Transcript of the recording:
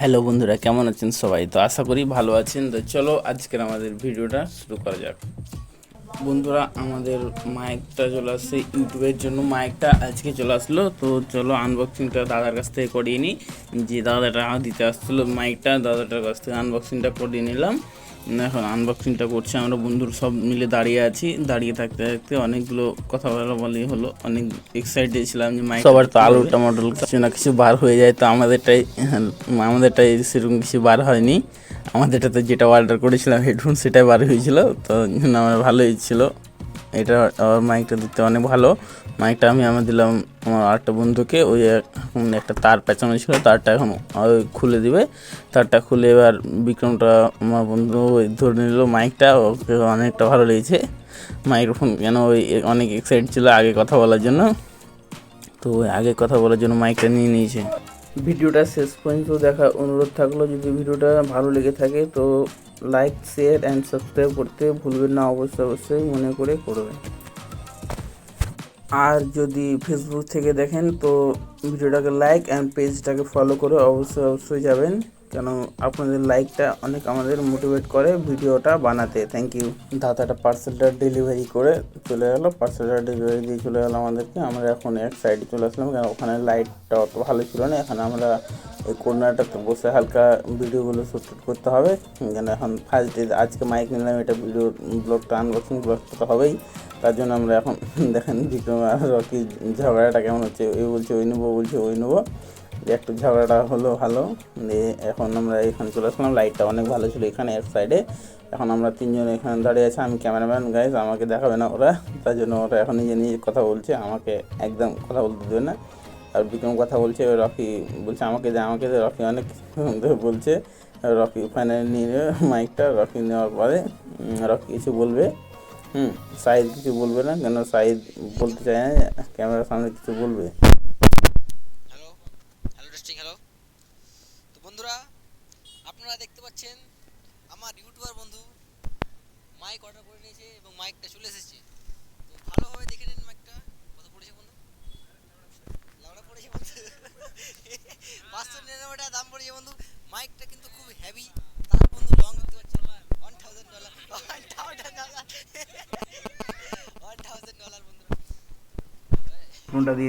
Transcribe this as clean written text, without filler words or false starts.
Hello বন্ধুরা, কেমন আছেন সবাই? তো আশা করি ভালো আছেন। তো চলো আজকের আমাদের ভিডিওটা শুরু করা যাক। বন্ধুরা, আমাদের মাইকটা চলে আসছে ইউটিউবের জন্য। মাইকটা আজকে চলে আসলো, তো চলো আনবক্সিংটা দাদার কাছ থেকে করিয়ে নিই। যে দাদাটা দিতে আসছিলো মাইকটা, দাদাটার কাছ থেকে আনবক্সিংটা করিয়ে নিলাম। এখন আনবক্সিংটা করছে, আমরা বন্ধুর সব মিলে দাঁড়িয়ে আছি। দাঁড়িয়ে থাকতে থাকতে অনেকগুলো কথা বলা হলো, অনেক এক্সাইটেড ছিলাম যে মাইক সবার তো আলুটা মডেল কিছু না কিছু বার হয়ে যায়। তো আমাদেরটাই সেরকম কিছু বার হয়নি। আমাদেরটা তো যেটা অর্ডার করেছিলাম হেডফোন, সেটাই বার হয়েছিল। তো আমার ভালোই ছিল। এটা আমার মাইকটা দিতে অনেক ভালো। মাইকটা আমার দিলাম আমার আরেকটা বন্ধুকে। ওই একটা তার পেঁচানো ছিল, তারটা এখন ওই খুলে দিবে। তারটা খুলে এবার বিক্রমটা আমার বন্ধু ধরে নিল মাইকটা। ওকে অনেকটা ভালো লেগেছে মাইক্রোফোন, কেন ওই অনেক এক্সাইটেড ছিল আগে কথা বলার জন্য। তো ওই আগে কথা বলার জন্য মাইকটা নিয়ে নিয়েছে। ভিডিওটা শেষ পর্যন্ত দেখার অনুরোধ থাকলো। যদি ভিডিওটা ভালো লেগে থাকে তো লাইক, শেয়ার অ্যান্ড সাবস্ক্রাইব করতে ভুলবেন না, অবশ্যই মনে করে করবেন। আর যদি ফেসবুক থেকে দেখেন তো ভিডিওটাকে লাইক অ্যান্ড পেজটাকে ফলো করে অবশ্যই যাবেন, কেন আপনাদের লাইকটা অনেক আমাদের মোটিভেট করে ভিডিওটা বানাতে। Thank you. দাদাটা পার্সেলটা ডেলিভারি করে চলে গেলো, পার্সেলটা ডেলিভারি দিয়ে চলে গেলো আমাদেরকে। আমরা এখন এক সাইডে চলে আসলাম, কেন ওখানে লাইটটা অত ভালো ছিল না। এখন আমরা এই কর্নারটাতে বসে হালকা ভিডিওগুলো শ্যুট করতে হবে, কেন এখন ফার্স্ট ডে আজকে মাইক নিলাম। এটা ভিডিও ব্লগটা আনবক্সিং ব্লগটা তো হবেই, তার জন্য আমরা এখন দেখেন বিক্রম আর রকি ঝগড়াটা কেমন হচ্ছে। ওই বলছে ওই নেবো, বলছে ওই নেবো, একটু ঝগড়াটা হলো ভালো। এখন আমরা এখানে চলে আসলাম। লাইটটা অনেক ভালো ছিল এখানে এক সাইডে। এখন আমরা তিনজন এখানে দাঁড়িয়ে আছি। আমি ক্যামেরাম্যান, গাইজ আমাকে দেখাবে না ওরা, তার জন্য ওরা এখন নিজে কথা বলছে, আমাকে একদম কথা বলতে দেবে না। আর বিক্রম কথা বলছে, রকি বলছে আমাকে দে। রকি অনেক বলছে। রকি ফাইনালি নিয়ে নেবে মাইকটা। রকি নেওয়ার পরে রকি কিছু বলবে, সাইদ কিছু বলবে না, কেন সাইদ বলতে চায় না ক্যামেরার সামনে কিছু বলবে। Hello hello testing hello. তো বন্ধুরা, আপনারা দেখতে পাচ্ছেন আমার ইউটিউবার বন্ধু মাইক অর্ডার করে নিয়েছে এবং মাইকটা চলে এসেছে। তো ভালোভাবে দেখে নিন মাইকটা কত পড়েছে বন্ধু। লাউডা পড়েছে বন্ধু। 599 টাকা দাম পড়েছে বন্ধু। মাইকটা কিন্তু খুব হেভি। তার বন্ধু লং দেখতে পাচ্ছেন $1000 $1000 $1000 বন্ধুরা। ফোনটা দিয়ে